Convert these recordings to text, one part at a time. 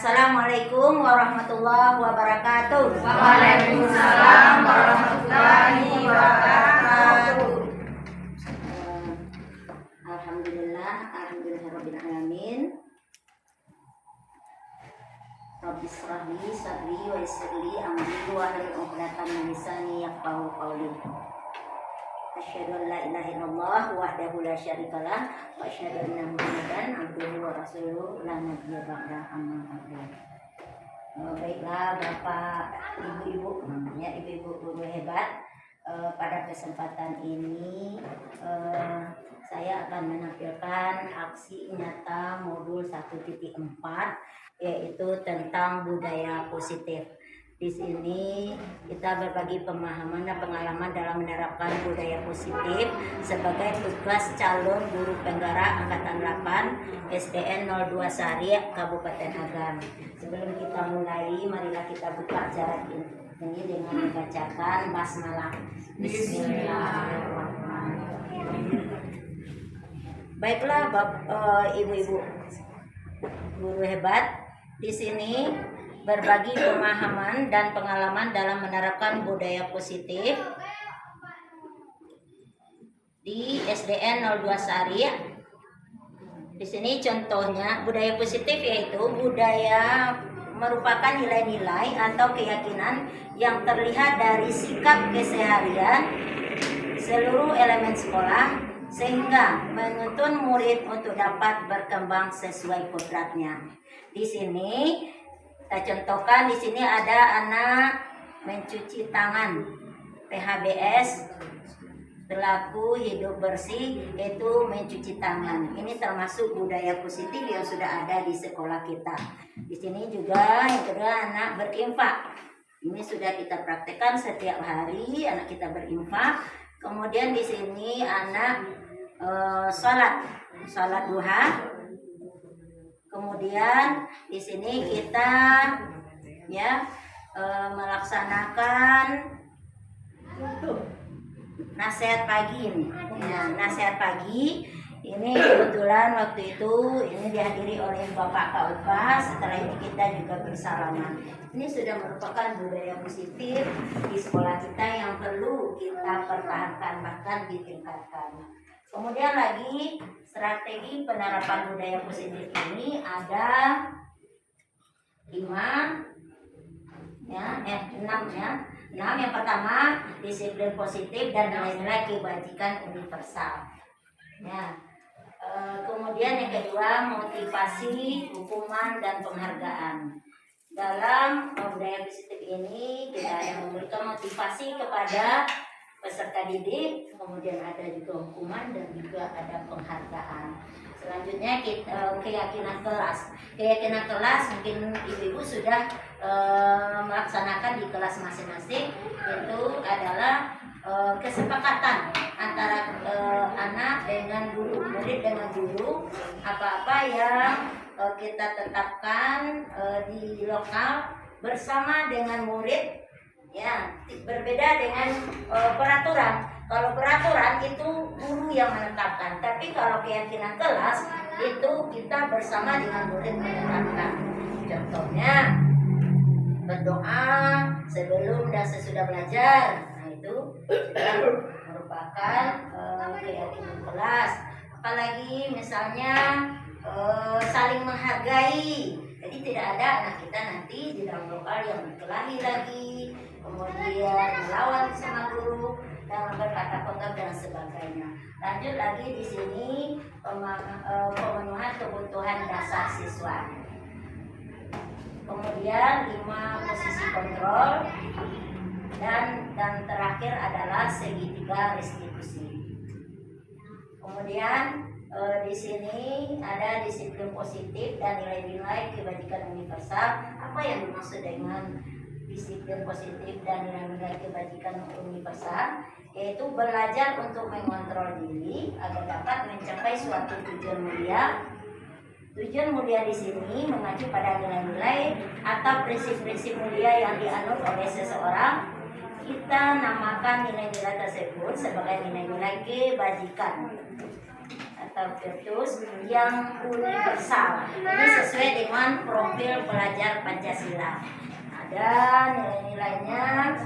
Assalamualaikum warahmatullahi wabarakatuh. Waalaikumsalam warahmatullahi wabarakatuh. Alhamdulillahirabbil alamin. Rabbi shrah li sadri wa yassir li amri wahlul 'uqdatam min lisani yafqahu qawli. Asyhadu an la ilaha illallah wahdahu la syarikalah wa asyhadu anna Muhammadan abduhu wa rasuluhu la nabiyya ba'da amma ba'du. Baiklah Bapak, Ibu-ibu, namanya ibu-ibu guru hebat. Pada kesempatan ini saya akan menampilkan aksi nyata modul 1.4, yaitu tentang budaya positif. Di sini kita berbagi pemahaman dan pengalaman dalam menerapkan budaya positif sebagai tugas calon guru penggerak angkatan 8 SDN 02 Sari Kabupaten Agam. Sebelum kita mulai, marilah kita buka acara ini dengan membacakan basmalah. Bismillahirrahmanirrahim. Baiklah ibu-ibu guru hebat, di sini berbagi pemahaman dan pengalaman dalam menerapkan budaya positif di SDN 02 Sari. Di sini contohnya budaya positif yaitu budaya merupakan nilai-nilai atau keyakinan yang terlihat dari sikap keseharian seluruh elemen sekolah sehingga menuntun murid untuk dapat berkembang sesuai kodratnya. Di sini kita contohkan, di sini ada anak mencuci tangan, PHBS, perilaku hidup bersih, yaitu mencuci tangan. Ini termasuk budaya positif yang sudah ada di sekolah kita. Di sini juga yang kedua, anak berinfak. Ini sudah kita praktekkan setiap hari, anak kita berinfak. Kemudian di sini anak sholat duha. Kemudian di sini kita melaksanakan nasihat pagi ini. Ya, nasihat pagi ini kebetulan waktu itu ini dihadiri oleh Bapak Kaupa. Setelah ini kita juga bersalaman. Ini sudah merupakan budaya positif di sekolah kita yang perlu kita pertahankan, bahkan ditingkatkan. Kemudian lagi strategi penerapan budaya positif ini ada 6 ya. 6 yang pertama, disiplin positif dan nilai-nilai kebajikan universal. Ya. Kemudian yang kedua, motivasi, hukuman dan penghargaan. Dalam budaya positif ini kita yang memberikan motivasi kepada peserta didik, kemudian ada juga hukuman dan juga ada penghargaan. Selanjutnya keyakinan kelas. Keyakinan kelas mungkin ibu-ibu sudah melaksanakan di kelas masing-masing. Itu adalah kesepakatan antara anak dengan guru, murid dengan guru, apa-apa yang kita tetapkan di lokal bersama dengan murid. Ya, berbeda dengan peraturan. Kalau peraturan itu guru yang menetapkan, tapi kalau keyakinan kelas itu kita bersama dengan murid menetapkan. Contohnya berdoa sebelum dan sesudah belajar. Nah, itu sudah merupakan keyakinan kelas. Apalagi misalnya saling menghargai. Jadi tidak ada anak kita nanti di dalam lokal yang berkelahi lagi, kemudian melawan sama guru dan berkata kotor dan sebagainya. Lanjut lagi di sini pemenuhan kebutuhan dasar siswa. Kemudian 5 posisi kontrol dan terakhir adalah segitiga restitusi. Kemudian di sini ada disiplin positif dan nilai-nilai kebajikan universal. Apa yang dimaksud dengan disiplin positif dan nilai-nilai kebajikan universal? Yaitu belajar untuk mengontrol diri agar dapat mencapai suatu tujuan mulia. Tujuan mulia di sini mengacu pada nilai-nilai atau prinsip-prinsip mulia yang dianut oleh seseorang. Kita namakan nilai-nilai tersebut sebagai nilai-nilai kebajikan atau virtus yang universal. Ini sesuai dengan profil pelajar Pancasila. Ada nilai-nilainya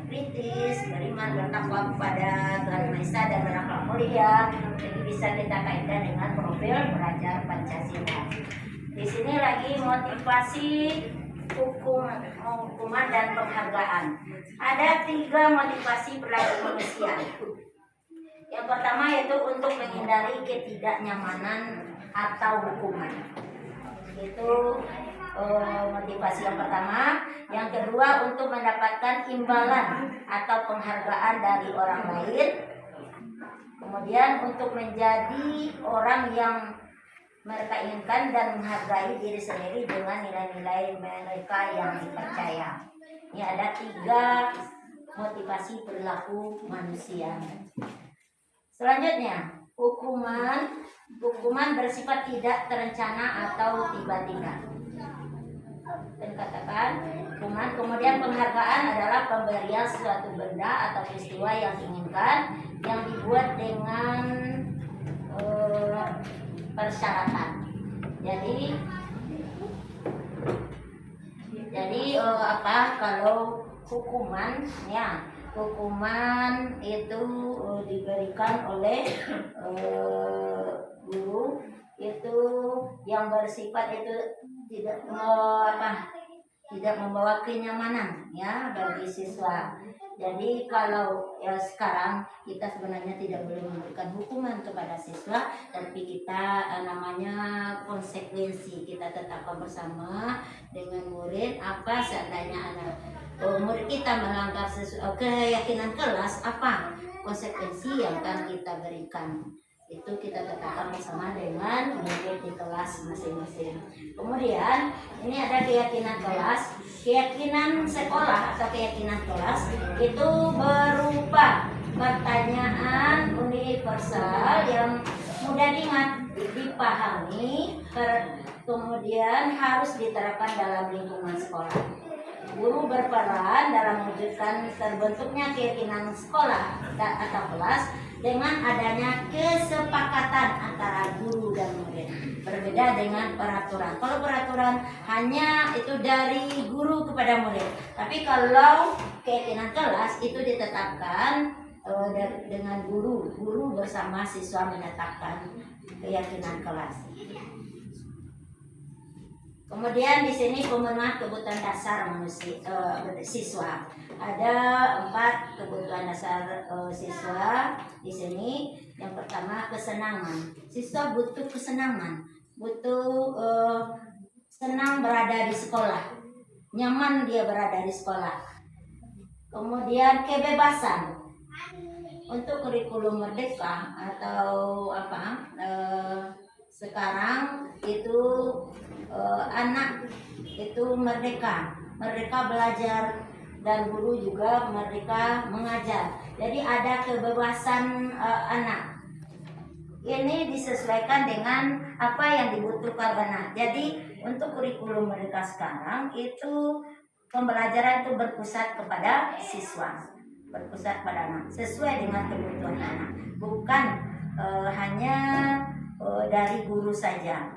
kritis, beriman, bertakwa kepada Tuhan Maha Esa dan berakhlak mulia. Jadi bisa kita kaitkan dengan profil pelajar Pancasila. Di sini lagi motivasi hukuman dan penghargaan. Ada 3 motivasi perilaku manusia. Yang pertama yaitu untuk menghindari ketidaknyamanan atau hukuman. Itu motivasi yang pertama. Yang kedua untuk mendapatkan imbalan atau penghargaan dari orang lain. Kemudian untuk menjadi orang yang mereka inginkan dan menghargai diri sendiri dengan nilai-nilai mereka yang dipercaya. Ini ada 3 motivasi perilaku manusia. Selanjutnya, hukuman bersifat tidak terencana atau tiba-tiba. Dan katakan hukuman. Kemudian penghargaan adalah pemberian suatu benda atau peristiwa yang diinginkan yang dibuat dengan persyaratan. Jadi kalau hukuman itu diberikan oleh guru itu yang bersifat itu tidak membawa kenyamanan bagi siswa. Jadi kalau sekarang kita sebenarnya tidak boleh memberikan hukuman kepada siswa, tapi kita namanya konsekuensi. Kita tetapkan bersama dengan murid apa seandainya murid kita melanggar keyakinan kelas, apa konsekuensi yang akan kita berikan. Itu kita tetapkan bersama dengan murid di kelas masing-masing. Kemudian ini ada keyakinan kelas, keyakinan sekolah atau keyakinan kelas itu berupa pertanyaan universal yang mudah diingat, dipahami, kemudian harus diterapkan dalam lingkungan sekolah. Guru berperan dalam mewujudkan terbentuknya keyakinan sekolah atau kelas dengan adanya kesepakatan antara guru dan murid. Berbeda dengan peraturan. Kalau peraturan hanya itu dari guru kepada murid. Tapi kalau keyakinan kelas itu ditetapkan dengan guru. Guru bersama siswa menetapkan keyakinan kelas. Kemudian di sini pemenuhan kebutuhan dasar siswa. Ada 4 kebutuhan dasar siswa di sini. Yang pertama kesenangan. Siswa butuh kesenangan, butuh senang berada di sekolah, nyaman dia berada di sekolah. Kemudian kebebasan. Untuk kurikulum merdeka atau sekarang itu anak itu merdeka belajar dan guru juga merdeka mengajar. Jadi ada kebebasan anak. Ini disesuaikan dengan apa yang dibutuhkan anak. Jadi untuk kurikulum merdeka sekarang itu pembelajaran itu berpusat kepada siswa, berpusat pada anak, sesuai dengan kebutuhan anak, bukan hanya dari guru saja.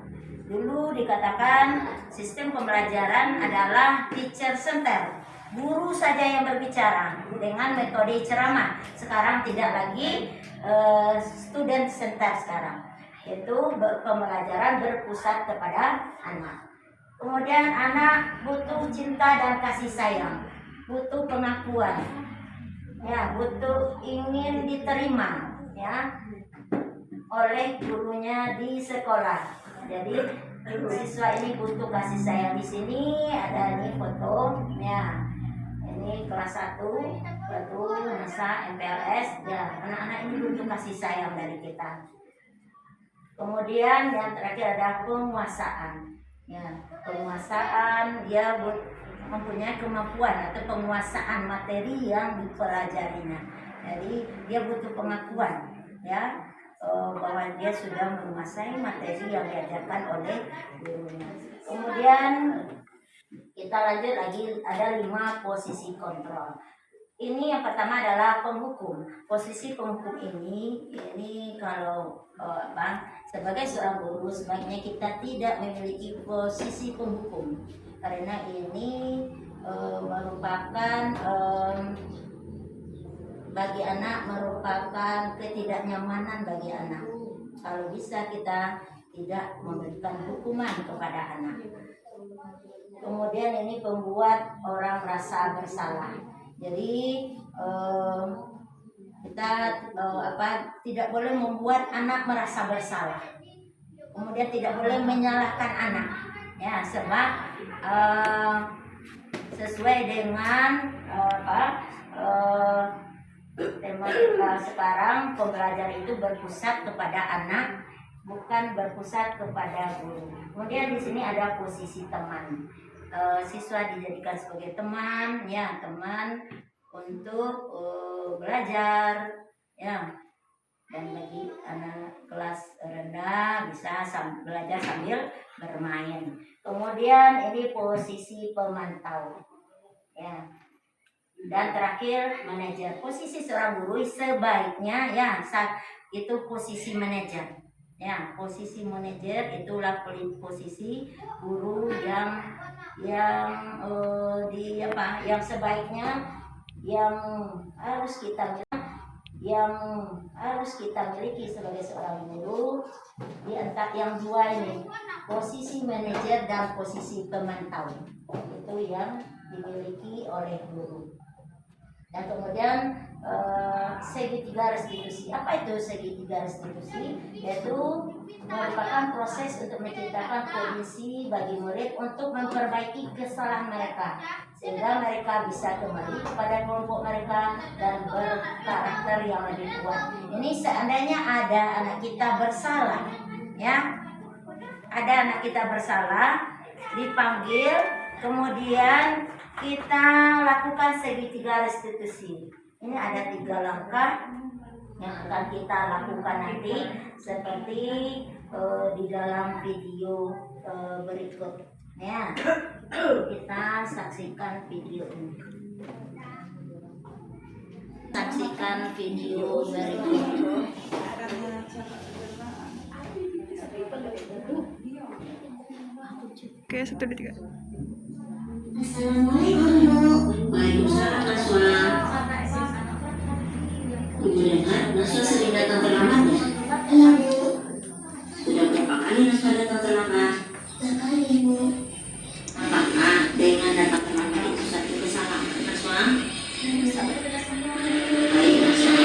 Dulu dikatakan sistem pembelajaran adalah teacher center, guru saja yang berbicara dengan metode ceramah. Sekarang tidak lagi student center sekarang. Itu pembelajaran berpusat kepada anak. Kemudian anak butuh cinta dan kasih sayang, butuh pengakuan, butuh ingin diterima oleh gurunya di sekolah. Jadi siswa ini butuh kasih sayang. Di sini ada nih fotonya. Ini kelas 1 masa MPLS. Anak-anak ini butuh kasih sayang dari kita. Kemudian yang terakhir ada penguasaan. Penguasaan dia mempunyai kemampuan atau penguasaan materi yang dipelajarinya. Jadi dia butuh pengakuan bahwa dia sudah menguasai materi yang diajarkan oleh gurunya. Kemudian kita lanjut lagi, ada 5 posisi kontrol. Ini yang pertama adalah penghukum. Posisi penghukum ini kalau sebagai seorang guru sebaiknya kita tidak memiliki posisi penghukum karena ini merupakan bagi anak merupakan ketidaknyamanan bagi anak. Kalau bisa kita tidak memberikan hukuman kepada anak. Kemudian ini membuat orang merasa bersalah. Jadi kita tidak boleh membuat anak merasa bersalah. Kemudian tidak boleh menyalahkan anak, ya sebab sesuai dengan tema kita sekarang, pembelajaran itu berpusat kepada anak, bukan berpusat kepada guru. Kemudian di sini ada posisi teman. Siswa dijadikan sebagai teman, ya teman untuk belajar, ya. Dan bagi anak kelas rendah bisa belajar sambil bermain. Kemudian ini posisi pemantau, ya. Dan terakhir manajer. Posisi seorang guru sebaiknya ya itu posisi manajer. Ya, posisi manajer itulah posisi guru yang sebaiknya yang harus kita miliki sebagai seorang guru di antara yang dua ini, posisi manajer dan posisi pemantau, itu yang dimiliki oleh guru. Dan kemudian segitiga restitusi. Apa itu segitiga restitusi? Yaitu merupakan proses untuk menciptakan kondisi bagi murid untuk memperbaiki kesalahan mereka sehingga mereka bisa kembali kepada kelompok mereka dan berkarakter yang lebih kuat. Ini seandainya ada anak kita bersalah, ya, ada anak kita bersalah, dipanggil, kemudian kita lakukan segitiga restitusi. Ini ada 3 langkah yang akan kita lakukan nanti seperti di dalam video berikutnya. Kita saksikan video ini. Saksikan video berikut. Oke, 1, 2, 3. Assalamualaikum Bu. Waalaikumsalam Naswa. Ibu dengar Naswa sering datang terlambat ya? Iya Bu. Sudah berapa kali Naswa datang terlambat? Sekali Bu. Apakah dengan datang terlambat itu satu kesalahan Naswa? Baik Naswa.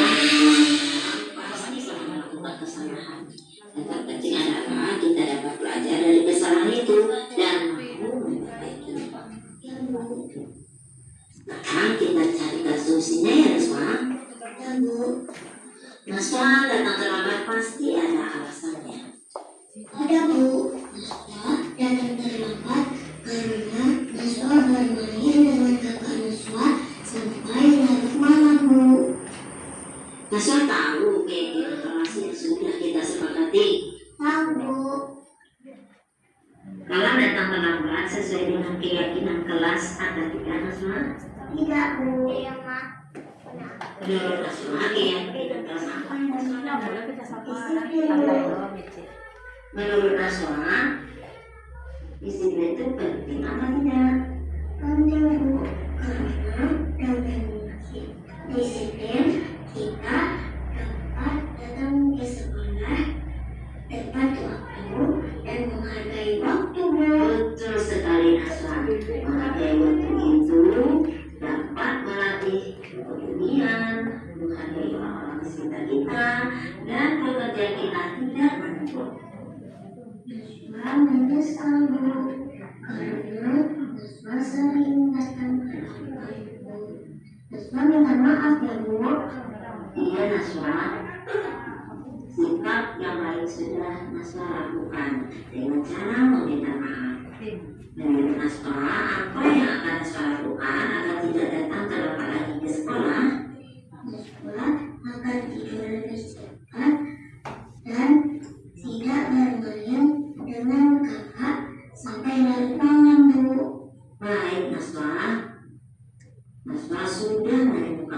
Pasti sama melakukan kesalahan. Yang terpenting adalah kita dapat belajar dari kesalahan itu dan mau memperbaikinya. Sekarang kita carikan solusinya ya Naswa. Ya Bu. Naswa datang terlambat pasti ada alasannya. Ada Bu. Naswa datang terlambat karena Naswa bermain dengan kakak Naswa sampai larut malam Bu. Naswa tahu kegiatan kelas yang sudah kita sepakati. Tahu Bu. Kalau datang terlambat sesuai dengan keyakinan kelas atau tidak Naswa? Tidak Bu. Iya Mak. Menurut Naswa keyakinan kelas apa yang menurut Naswa disiplin itu penting apa tidak? Penting Bu. Karena dengan disiplin kita dapat datang ke sekolah tepat waktu dan menghargai waktu Bu. Betul sekali Naswa. Menghargai waktu itu dapat melatih kepedulian, menghargai orang-orang di sekitar kita dan pekerjaan kita tidak menumpuk. Naswa menyesal Bu karena Naswa sering datang terlambat Bu. Naswa minta maaf ya Bu. Iya Naswa. Sikap yang baik sudah Naswa lakukan dengan cara meminta maaf. Menurut Naswa, apa yang akan Naswa lakukan agar tidak datang terlambat lagi ke sekolah? Naswa akan tidur lebih cepat dan tidak bermain dengan kakak sampai larut malam Bu. Baik Naswa. Naswa sudah menemukan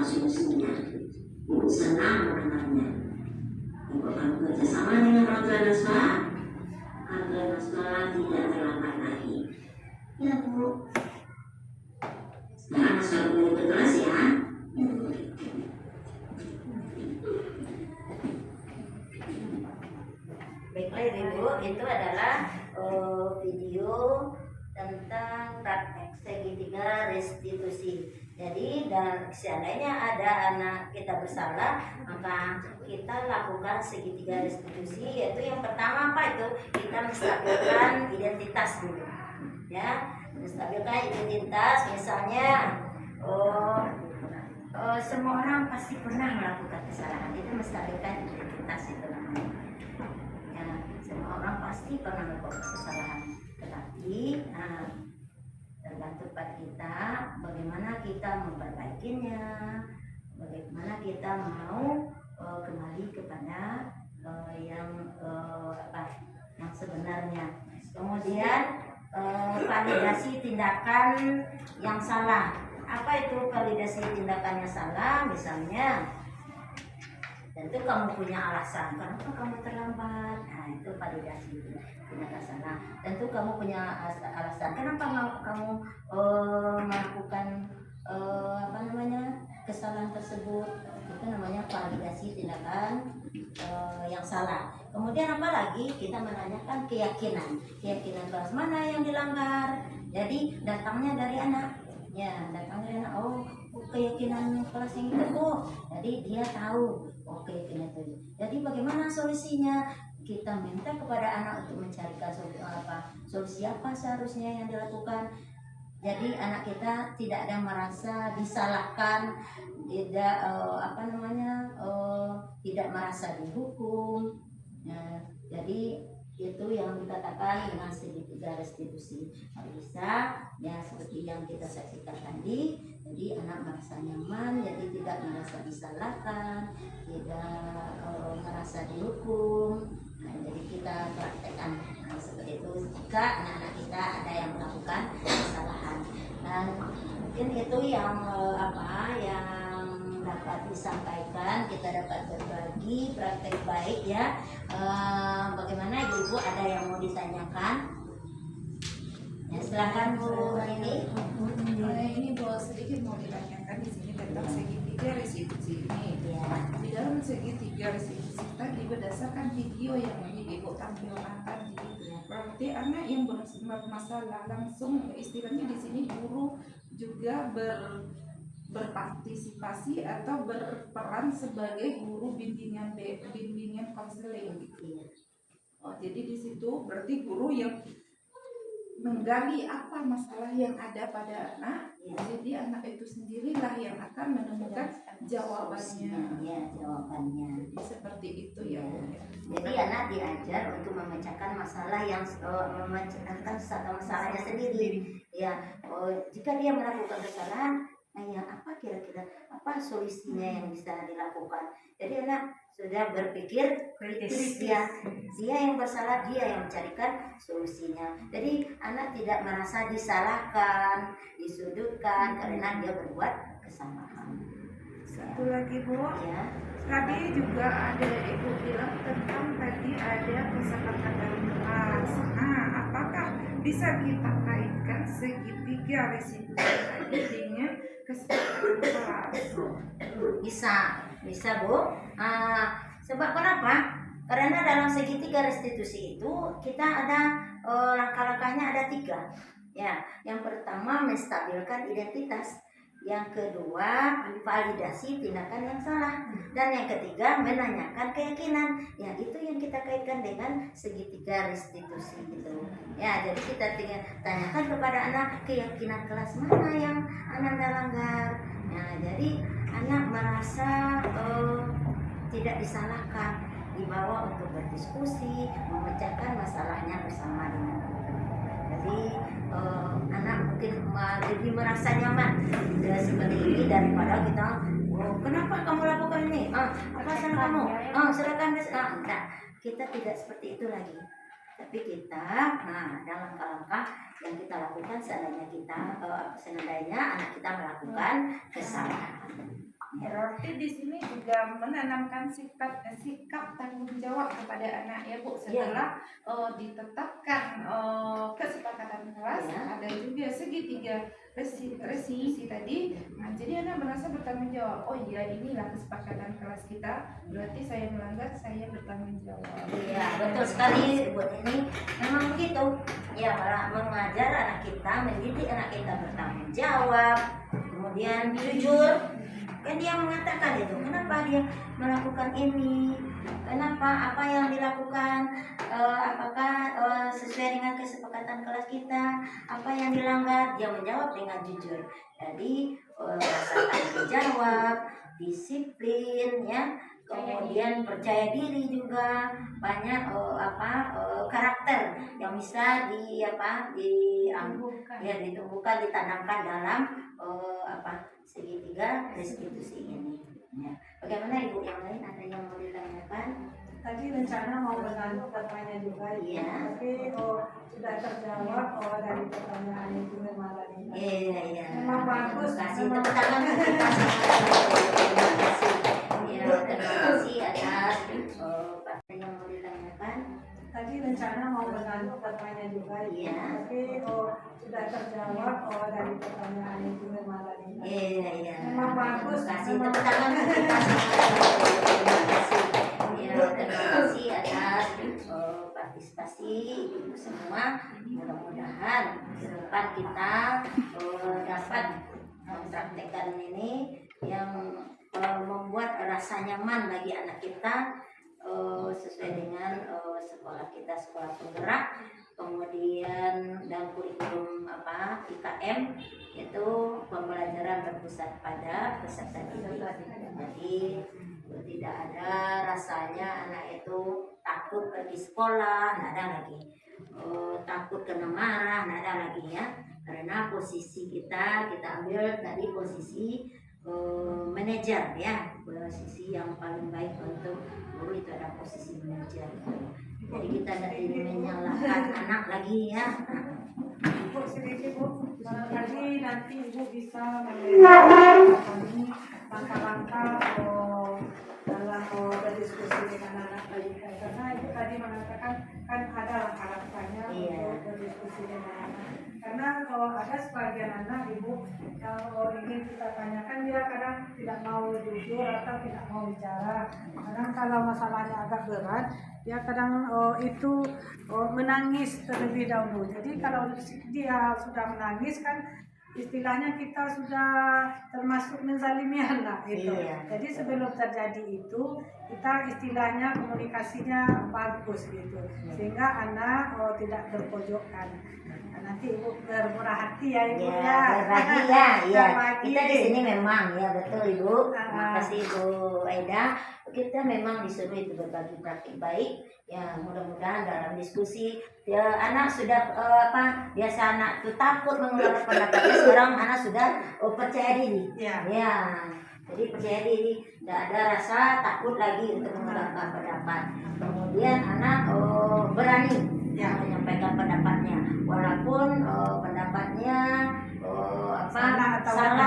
bekerja sama dengan orang tua Naswa agar Naswa tidak terlambat lagi. Ya Bu. Sekarang Naswa kembali ke kelas ya. Baiklah Ibu, itu adalah video tentang praktek segitiga restitusi. Jadi dan seandainya ada anak kita bersalah, maka kita lakukan segitiga restitusi, yaitu yang pertama apa itu? Kita menstabilkan identitas dulu. Ya, menstabilkan identitas, misalnya semua orang pasti pernah melakukan kesalahan, itu menstabilkan identitas itu namanya. Ya, semua orang pasti pernah melakukan kesalahan, tetapi tergantung pada kita bagaimana kita memperbaikinya, bagaimana kita mau kembali kepada yang sebenarnya. Kemudian validasi tindakan yang salah. Apa itu validasi tindakan yang salah? Misalnya, tentu kamu punya alasan kenapa kamu terlambat. Nah, itu validasi tindakan salah. Tentu kamu punya alasan kenapa kamu melakukan kesalahan tersebut. Itu namanya validasi tindakan yang salah. Kemudian apa lagi? Kita menanyakan keyakinan kelas mana yang dilanggar. Jadi datangnya dari anak. Ya, datangnya dari anak. Keyakinan kelas yang itu. Jadi dia tahu keyakinan itu. Jadi bagaimana solusinya? Kita minta kepada anak untuk mencarikan solusi apa seharusnya yang dilakukan. Jadi anak kita tidak ada merasa disalahkan, tidak tidak merasa dihukum. Nah, jadi itu yang dikatakan dengan segitiga restitusi. Bisa ya seperti yang kita saksikan tadi. Jadi anak merasa nyaman, jadi tidak merasa disalahkan, tidak merasa dihukum. Nah, jadi kita praktekkan seperti itu jika anak-anak kita ada yang melakukan kesalahan. Dan mungkin itu yang yang dapat disampaikan. Kita dapat berbagi praktek baik ya. Bagaimana Ibu ada yang mau ditanyakan? Ya, silakan Bu ini. Ini Bu, sedikit mau ditanyakan di sini tentang segitiga restitusi ini. Ya. Di dalam segitiga restitusi tadi berdasarkan video yang Ibu tampilkan tadi, berarti anak yang bermasalah langsung istilahnya di sini guru juga berpartisipasi atau berperan sebagai guru bimbingan konseling gitu. Jadi di situ berarti guru yang menggali apa masalah yang ada pada anak. Jadi anak itu sendirilah yang akan menemukan jawabannya. Ya, jawabannya. Jadi seperti itu ya. Jadi anak diajar untuk memecahkan masalah yang memecahkan masalahnya sendiri. Ya, jika dia melakukan kesalahan, apa kira-kira apa solusinya yang bisa dilakukan? Jadi anak sudah berpikir kritis, dia yang bersalah, dia yang mencarikan solusinya. Jadi anak tidak merasa disalahkan, disudutkan karena dia berbuat kesalahan. Satu lagi Bu, Ya. tadi juga ada Ibu bilang tentang tadi ada kesepakatan dalam kelas. Nah, apakah bisa kita kaitkan segitiga restitusi tadi dengan kesepakatan kelas? Bisa Bu. Sebab kenapa? Karena dalam segitiga restitusi itu kita ada langkah-langkahnya ada 3. Ya, yang pertama menstabilkan identitas, yang kedua validasi tindakan yang salah, dan yang ketiga menanyakan keyakinan. Ya, itu yang kita kaitkan dengan segitiga restitusi itu. Ya, jadi kita tanyakan kepada anak keyakinan kelas mana yang anak langgar. Nah, jadi anak merasa tidak disalahkan, dibawa untuk berdiskusi, memecahkan masalahnya bersama dengan guru. Jadi anak mungkin lebih merasa nyaman seperti ini daripada kita kenapa kamu lakukan ini? Apa salah kamu? Silakan nah, kita tidak seperti itu lagi. Tapi kita ada langkah-langkah yang kita lakukan seandainya anak kita melakukan kesalahan. Berarti di sini juga menanamkan sikap tanggung jawab kepada anak ya Bu. Setelah ditetapkan kesepakatan kelas, ada juga segitiga resolusi tadi. Nah, jadi anak merasa bertanggung jawab. Oh iya, inilah kesepakatan kelas kita. Berarti saya melanggar, saya bertanggung jawab. Iya, betul sekali buat ini. Memang begitu. Ya, mengajar anak kita, mendidik anak kita bertanggung jawab, kemudian jujur. Kan dia mengatakan itu, kenapa dia melakukan ini, kenapa apa yang dilakukan, apakah sesuai dengan kesepakatan kelas kita, apa yang dilanggar, dia menjawab dengan jujur. Jadi rasa tanggung jawab, disiplin, ya, kemudian percaya diri juga, banyak karakter yang bisa ditumbuhkan, ditanamkan dalam segitiga restitusi ini. Ya. Bagaimana Ibu yang lain, ada yang mau ditanyakan? Tadi rencana mau bertanya pertanyaan juga, Iya. tapi sudah terjawab dari pertanyaan itu memang tadi. Iya. Memang bagus. Terima kasih. Memang Tepuk tangan. Terima kasih. Ya, terima kasih atas pertanyaan yang mau ditanyakan. tadi rencana mau bertanya pertanyaan juga, Iya. tapi sudah terjawab dari pertanyaan itu memang tadi. Iya. Memang bagus. Terima kasih. Memang Tepuk tangan. Terima kasih. Ya, terima kasih atas partisipasi ibu semua. Mudah-mudahan ke depan kita dapat mempraktekkan ini yang membuat rasa nyaman bagi anak kita, sesuai dengan sekolah kita, sekolah penggerak, kemudian dan kurikulum IKM itu pembelajaran berpusat pada peserta didik. Jadi tidak ada rasanya anak itu takut pergi sekolah, tidak ada lagi. Takut kena marah, tidak ada lagi ya. Karena posisi kita ambil tadi posisi manajer ya, posisi yang paling baik untuk guru itu ada posisi manajer. Jadi kita tidak menyalahkan anak lagi ya. Bu, sedikit Bu, barangkali nanti Ibu bisa memberikan kami langkah-langkah dalam berdiskusi dengan anak balita, karena Ibu tadi mengatakan kan ada langkah-langkahnya untuk berdiskusi dengan anak. Karena kalau ada sebagian anak Ibu yang ingin kita tanyakan, dia kadang tidak mau jujur atau tidak mau bicara. Kadang kalau masalahnya agak berat, dia kadang itu menangis terlebih dahulu. Jadi kalau dia sudah menangis kan istilahnya kita sudah termasuk menzalimi anak itu. Iya. Jadi sebelum terjadi itu kita istilahnya komunikasinya bagus gitu, sehingga anak tidak terpojokkan. Nanti Ibu bermurah hati ya Ibu ya. Berbagi ya, iya. Berbagi. Kita di sini memang ya betul Ibu. Terima kasih Ibu Aida. Kita memang disuruh itu berbagi praktik baik. Ya mudah-mudahan dalam diskusi ya, anak sudah biasa anak itu takut mengeluarkan pendapatnya, sekarang anak sudah percaya diri. Ya. Ya. Jadi percaya diri, tidak ada rasa takut lagi untuk mengeluarkan pendapat. Kemudian anak berani menyampaikan pendapatnya, walaupun pendapatnya salah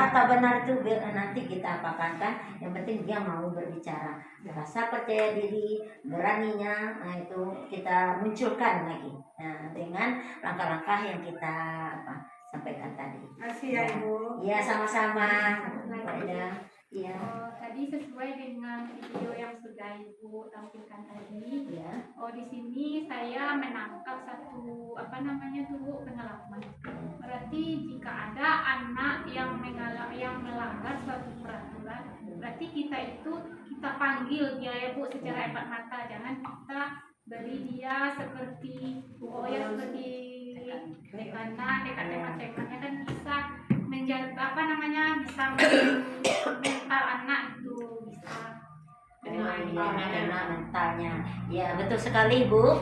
atau benar itu nanti kita apakan kan. Yang penting dia mau berbicara, rasa percaya diri, beraninya, nah itu kita munculkan lagi. Nah, dengan langkah-langkah yang kita sampaikan tadi. Terima kasih ya Ibu. Iya sama-sama. Ada. Iya. Tadi sesuai dengan video yang sudah Ibu tampilkan tadi. Iya. Di sini saya menangkap satu pengalaman. Berarti jika ada anak yang melanggar suatu peraturan, berarti kita panggil dia ya Bu secara empat mata. Jangan kita beri dia seperti seperti dekat-dekat kan bisa menjaga bisa mental anak itu bisa Karena mentalnya. Ya betul sekali Bu.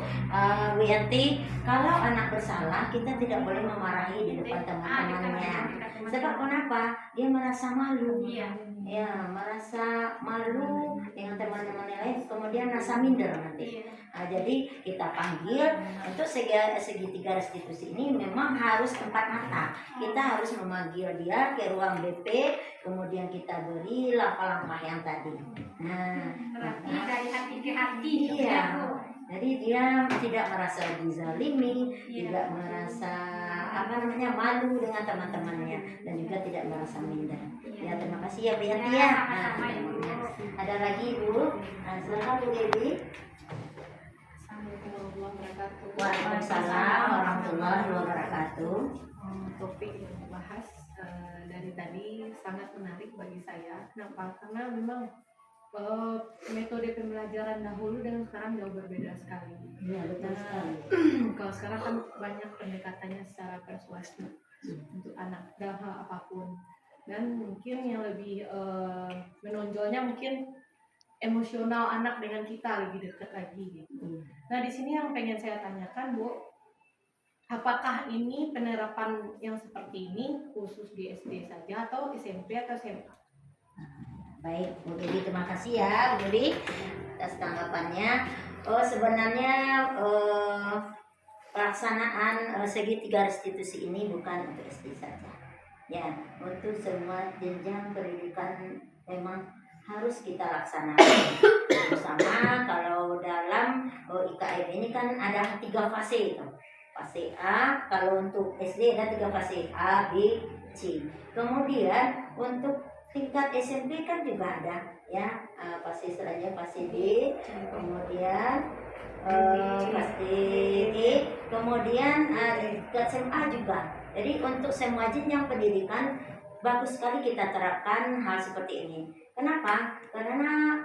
Bu Yanti, kalau anak bersalah kita tidak boleh memarahi di depan teman-temannya. Sebab kenapa? Dia merasa malu. Iya. Ya, merasa malu dengan teman-teman yang lain, kemudian rasa minder nanti. Iya. Nah, jadi kita panggil untuk segitiga restitusi ini memang harus tempat mata. Kita harus memanggil dia ke ruang BP, kemudian kita beri langkah-langkah yang tadi. Nah, Berarti dari hati ke hati gitu iya. ya, Bu. Jadi dia tidak merasa dizalimi, Iya. tidak merasa malu dengan teman-temannya, dan juga tidak merasa minder. Ya, terima kasih ya Bu Yanti ya. Nah, Sama-sama, Ibu. ada lagi Bu. Nah, silakan Bu Dewi. Assalamualaikum warahmatullahi wabarakatuh. Waalaikumsalam warahmatullahi wabarakatuh. Topik yang dibahas dari tadi sangat menarik bagi saya. Kenapa? Karena memang metode pembelajaran dahulu dengan sekarang jauh berbeda sekali. Iya, betul sekali. Kalau sekarang kan banyak pendekatannya secara persuasif untuk anak dalam hal apapun. Dan mungkin yang lebih menonjolnya mungkin emosional anak dengan kita lebih dekat lagi gitu. Nah, di sini yang pengen saya tanyakan, Bu, apakah ini penerapan yang seperti ini khusus di SD saja atau SMP atau SMA? Baik, Bu Dewi, terima kasih ya Bu Dewi atas tanggapannya. Sebenarnya pelaksanaan segitiga restitusi ini bukan untuk SD saja. Ya, untuk semua jenjang pendidikan memang harus kita laksanakan bersama. Kalau dalam IKM ini kan ada 3 fase itu. Fase A, kalau untuk SD ada 3 fase, A, B, C. Kemudian untuk tingkat SMP kan juga ada ya, fase selanjutnya fase B, kemudian fase D, kemudian ke SMA juga. Jadi untuk semua jenjang pendidikan bagus sekali kita terapkan hal seperti ini. Kenapa? Karena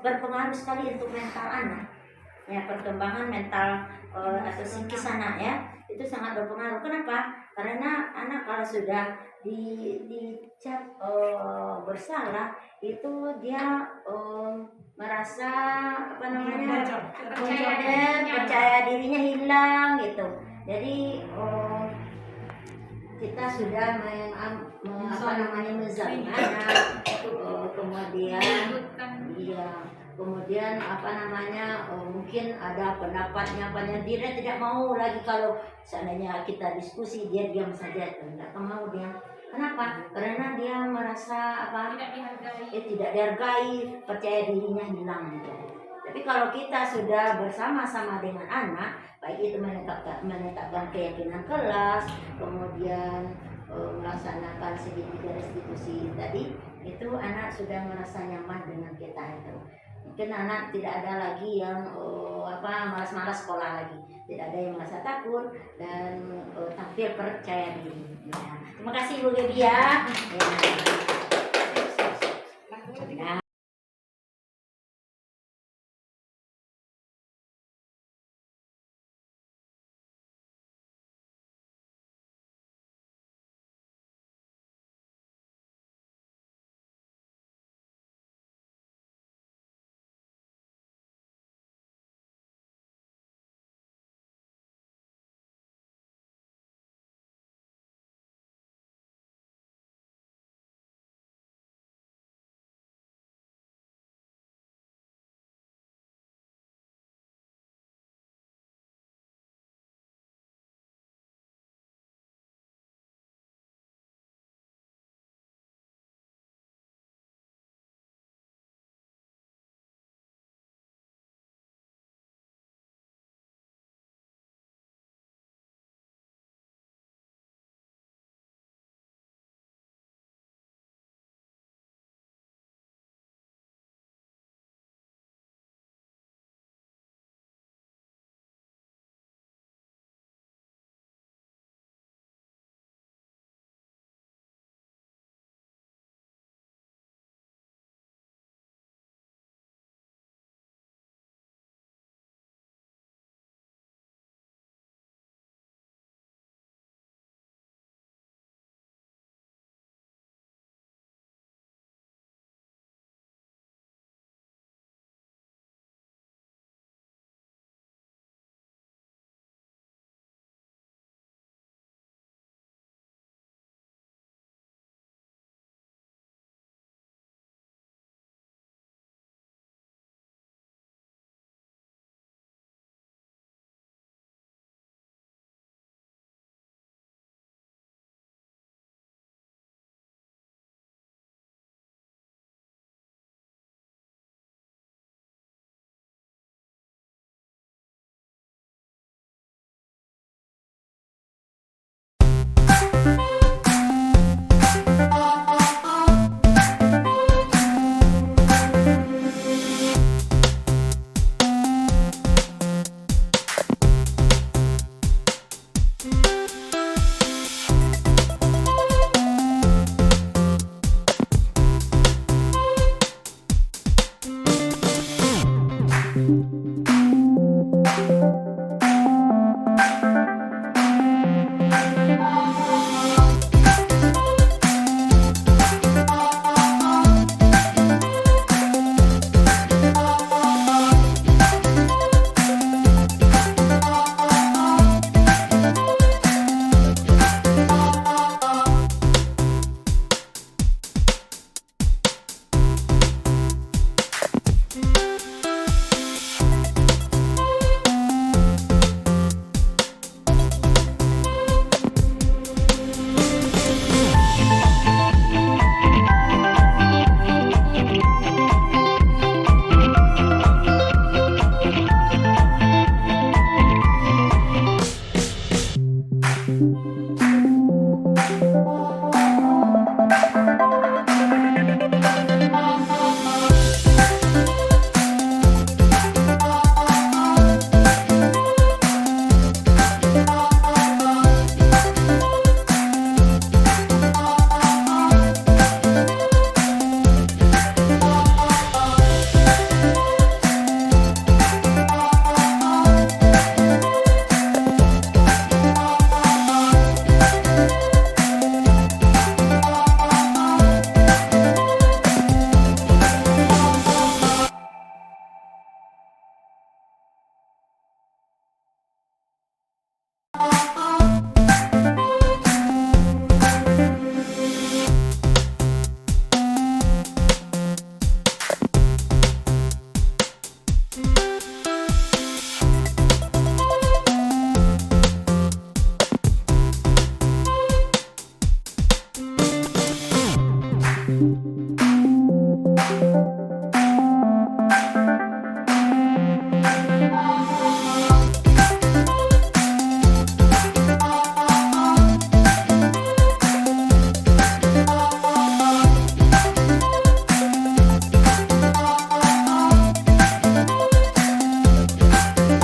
berpengaruh sekali untuk mental anak. Ya, perkembangan mental atau psikis anak ya, itu sangat berpengaruh. Kenapa? Karena anak kalau sudah dicap bersalah, itu dia merasa percaya dirinya hilang gitu. Jadi kita sudah menzalim anak, kemudian kemudian mungkin ada pendapatnya dia tidak mau lagi. Kalau seandainya kita diskusi, dia diam saja, tidak mau dia. Kenapa? Karena dia merasa tidak dihargai, percaya dirinya hilang gitu. Tapi kalau kita sudah bersama-sama dengan anak, baik itu menetapkan keyakinan kelas, kemudian melaksanakan segitiga restitusi tadi, itu anak sudah merasa nyaman dengan kita itu. Mungkin anak tidak ada lagi yang malas-malas sekolah lagi, tidak ada yang merasa takut dan tampil percaya diri. Ya. Terima kasih Bu Dewi ya. Ya.